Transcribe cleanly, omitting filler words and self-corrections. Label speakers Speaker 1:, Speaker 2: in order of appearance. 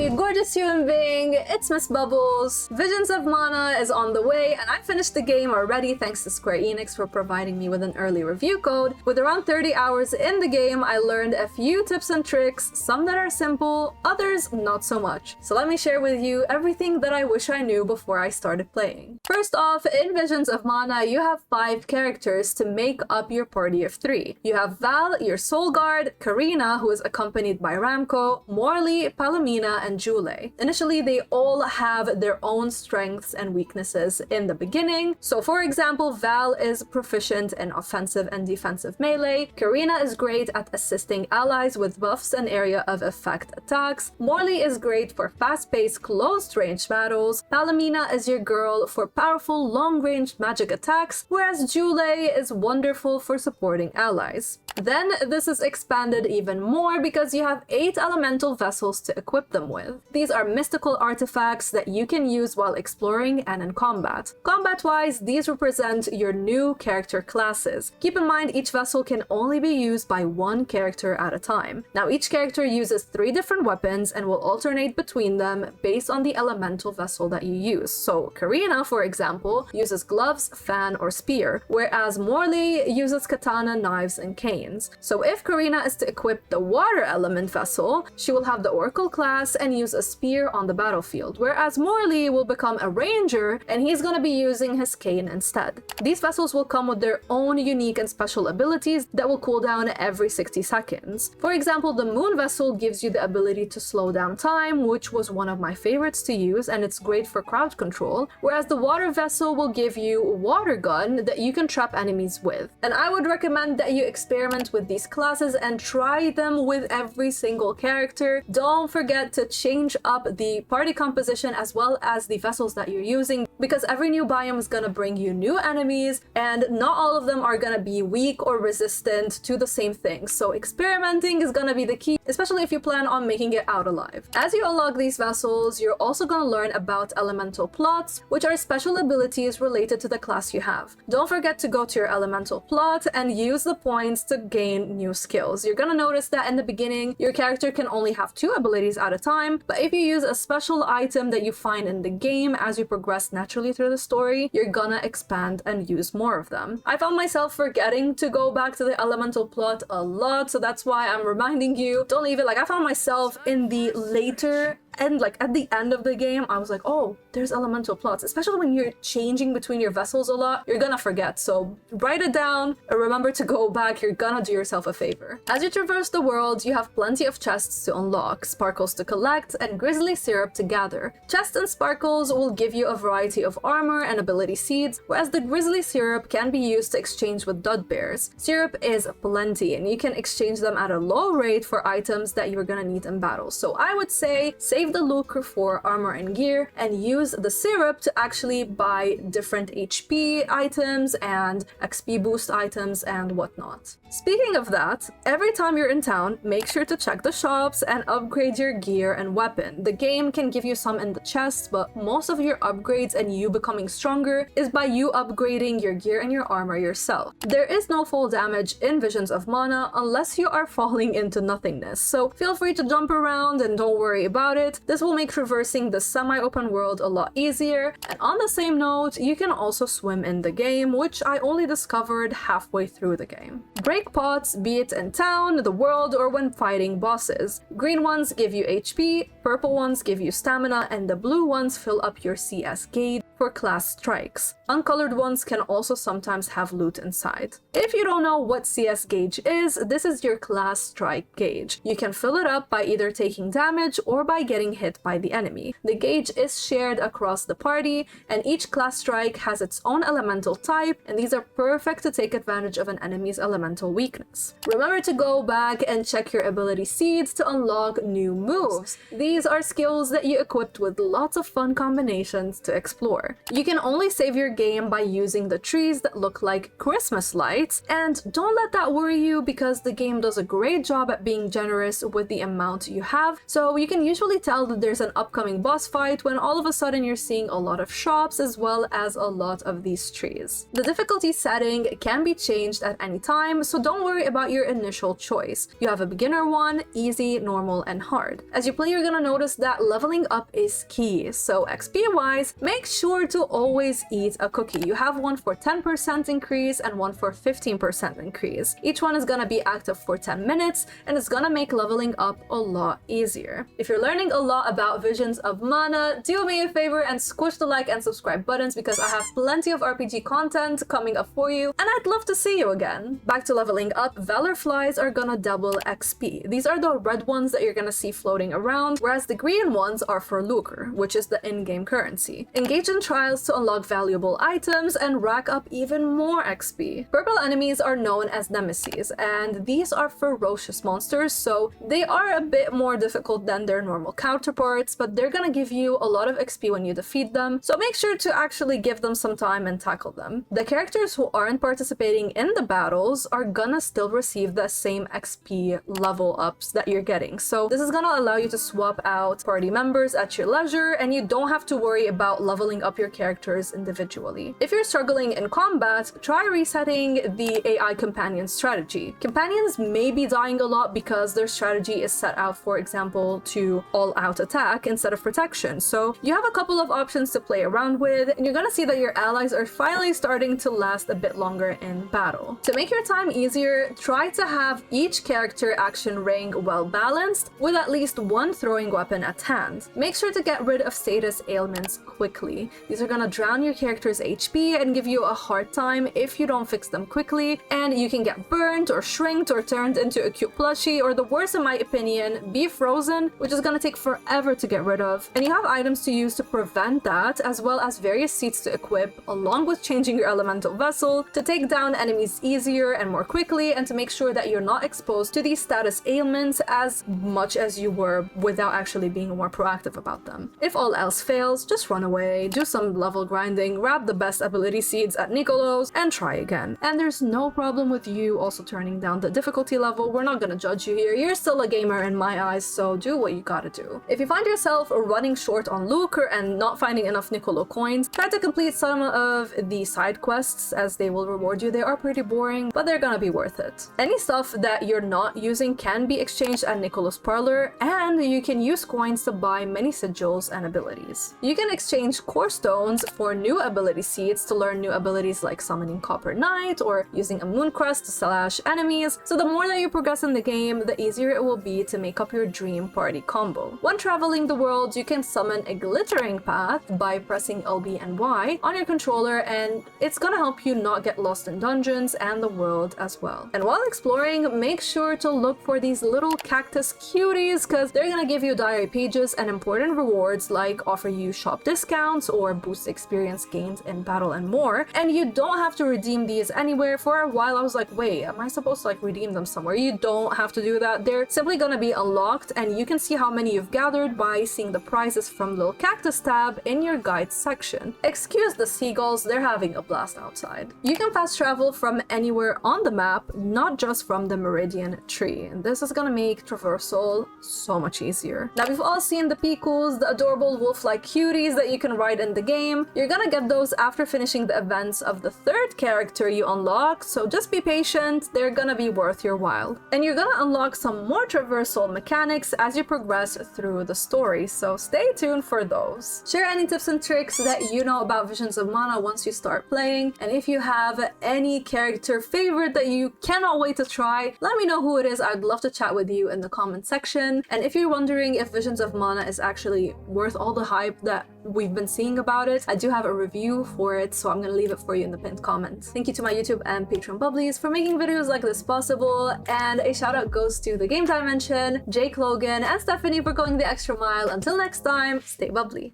Speaker 1: you gorgeous human being, it's Miss Bubbles. Visions of Mana is on the way, and I finished the game already thanks to Square Enix for providing me with an early review code. With around 30 hours in the game, I learned a few tips and tricks, some that are simple, others not so much. So let me share with you everything that I wish I knew before I started playing. First off, in Visions of Mana, you have 5 characters to make up your party of 3. You have Val, your soul guard, Karina, who is accompanied by Ramco, Morley, Palomina, and Jule. Initially, they all have their own strengths and weaknesses in the beginning. So for example, Val is proficient in offensive and defensive melee, Karina is great at assisting allies with buffs and area of effect attacks, Morley is great for fast-paced close-range battles, Palomina is your girl for powerful long-range magic attacks, whereas Jule is wonderful for supporting allies. Then this is expanded even more because you have 8 elemental vessels to equip them with. These are mystical artifacts that you can use while exploring and in combat. Combat-wise, these represent your new character classes. Keep in mind each vessel can only be used by one character at a time. Now each character uses 3 different weapons and will alternate between them based on the elemental vessel that you use. So Karina, for example, uses gloves, fan, or spear, whereas Morley uses katana, knives, and canes. So if Karina is to equip the water element vessel, she will have the Oracle class and use a spear on the battlefield, whereas Morley will become a ranger and he's gonna be using his cane instead. These vessels will come with their own unique and special abilities that will cool down every 60 seconds. For example, the moon vessel gives you the ability to slow down time, which was one of my favorites to use, and it's great for crowd control, whereas the water vessel will give you water gun that you can trap enemies with. And I would recommend that you experiment with these classes and try them with every single character. Don't forget to change up the party composition as well as the vessels that you're using, because every new biome is gonna bring you new enemies and not all of them are gonna be weak or resistant to the same thing. So experimenting is gonna be the key, especially if you plan on making it out alive. As you unlock these vessels, you're also gonna learn about elemental plots, which are special abilities related to the class you have. Don't forget to go to your elemental plot and use the points to gain new skills. You're gonna notice that in the beginning, your character can only have 2 abilities at a time, but if you use a special item that you find in the game as you progress naturally through the story, you're gonna expand and use more of them. I found myself forgetting to go back to the elemental plot a lot, so that's why I'm reminding you, don't leave it. Like, I found myself in the later and like at the end of the game, I was like, oh, there's elemental plots. Especially when you're changing between your vessels a lot, you're gonna forget. So write it down and remember to go back. You're gonna do yourself a favor. As you traverse the world, you have plenty of chests to unlock, sparkles to collect, and grizzly syrup to gather. Chests and sparkles will give you a variety of armor and ability seeds, whereas the grizzly syrup can be used to exchange with dud bears. Syrup is plenty, and you can exchange them at a low rate for items that you're gonna need in battle. So I would say save the lucre for armor and gear and use the syrup to actually buy different HP items and XP boost items and whatnot. Speaking of that, every time you're in town, make sure to check the shops and upgrade your gear and weapon. The game can give you some in the chest, but most of your upgrades and you becoming stronger is by you upgrading your gear and your armor yourself. There is no fall damage in Visions of Mana unless you are falling into nothingness, so feel free to jump around and don't worry about it. This will make traversing the semi-open world a lot easier, and on the same note, you can also swim in the game, which I only discovered halfway through the game. Break pots, be it in town, the world, or when fighting bosses. Green ones give you HP, purple ones give you stamina, and the blue ones fill up your CS gauge for class strikes. Uncolored ones can also sometimes have loot inside. If you don't know what CS gauge is, this is your class strike gauge. You can fill it up by either taking damage or by getting hit by the enemy. The gauge is shared across the party, and each class strike has its own elemental type, and these are perfect to take advantage of an enemy's elemental weakness. Remember to go back and check your ability seeds to unlock new moves. These are skills that you equipped with lots of fun combinations to explore. beginner. You can only save your game by using the trees that look like Christmas lights, and don't let that worry you because the game does a great job at being generous with the amount you have, so you can usually tell that there's an upcoming boss fight when all of a sudden you're seeing a lot of shops as well as a lot of these trees. The difficulty setting can be changed at any time, so don't worry about your initial choice. You have a beginner one, easy, normal, and hard. As you play, you're gonna notice that leveling up is key, so XP wise, make sure to always eat a cookie. You have one for 10% increase and one for 15% increase. Each one is gonna be active for 10 minutes and it's gonna make leveling up a lot easier. If you're learning a lot about Visions of Mana, do me a favor and squish the like and subscribe buttons because I have plenty of RPG content coming up for you and I'd love to see you again. Back to leveling up, Valor Flies are gonna double XP. These are the red ones that you're gonna see floating around, whereas the green ones are for lucre, which is the in-game currency. Engage in trials to unlock valuable items and rack up even more XP. Purple enemies are known as nemesis, and these are ferocious monsters, so they are a bit more difficult than their normal counterparts, but they're gonna give you a lot of XP when you defeat them, so make sure to actually give them some time and tackle them. The characters who aren't participating in the battles are gonna still receive the same XP level ups that you're getting, so this is gonna allow you to swap out party members at your leisure, and you don't have to worry about leveling up your characters individually. If you're struggling in combat, try resetting the AI companion strategy. Companions may be dying a lot because their strategy is set out, for example, to all-out attack instead of protection, so you have a couple of options to play around with, and you're gonna see that your allies are finally starting to last a bit longer in battle. To make your time easier, try to have each character action ring well balanced with at least one throwing weapon at hand. Make sure to get rid of status ailments quickly. These are gonna drown your character's HP and give you a hard time if you don't fix them quickly, and you can get burnt or shrinked or turned into a cute plushie, or the worst in my opinion, be frozen, which is gonna take forever to get rid of. And you have items to use to prevent that, as well as various seats to equip, along with changing your elemental vessel to take down enemies easier and more quickly, and to make sure that you're not exposed to these status ailments as much as you were without actually being more proactive about them. If all else fails, just run away, do some level grinding, grab the best ability seeds at Nicolo's, and try again. And there's no problem with you also turning down the difficulty level. We're not gonna judge you here. You're still a gamer in my eyes, so do what you gotta do. If you find yourself running short on lucre and not finding enough Nicolo coins, try to complete some of the side quests as they will reward you. They are pretty boring, but they're gonna be worth it. Any stuff that you're not using can be exchanged at Nicolo's Parlor, and you can use coins to buy many sigils and abilities. You can exchange core stones for new ability seeds to learn new abilities like summoning Copper Knight or using a moon crest to slash enemies, so the more that you progress in the game, the easier it will be to make up your dream party combo. When traveling the world, you can summon a glittering path by pressing LB and Y on your controller, and it's gonna help you not get lost in dungeons and the world as well. And while exploring, make sure to look for these little cactus cuties because they're gonna give you diary pages and important rewards like offer you shop discounts or boost experience gains in battle and more. And you don't have to redeem these anywhere. For a while I was like, wait, am I supposed to like redeem them somewhere? You don't have to do that. They're simply gonna be unlocked, and you can see how many you've gathered by seeing the prizes from the little cactus tab in your guides section. Excuse the seagulls, they're having a blast outside. You can fast travel from anywhere on the map, not just from the Meridian tree, and this is gonna make traversal so much easier. Now we've all seen the Pikuls, the adorable wolf-like cuties that you can ride in the game. You're gonna get those after finishing the events of the third character you unlock, so just be patient, they're gonna be worth your while. And you're gonna unlock some more traversal mechanics as you progress through the story, so stay tuned for those. Share any tips and tricks that you know about Visions of Mana once you start playing, and if you have any character favorite that you cannot wait to try, let me know who it is. I'd love to chat with you in the comment section. And if you're wondering if Visions of Mana is actually worth all the hype that we've been seeing about it, I do have a review for it, so I'm gonna leave it for you in the pinned comment. Thank you to my YouTube and Patreon bubblies for making videos like this possible, and a shout out goes to the Game Dimension, Jake Logan, and Stephanie for going the extra mile. Until next time, stay bubbly.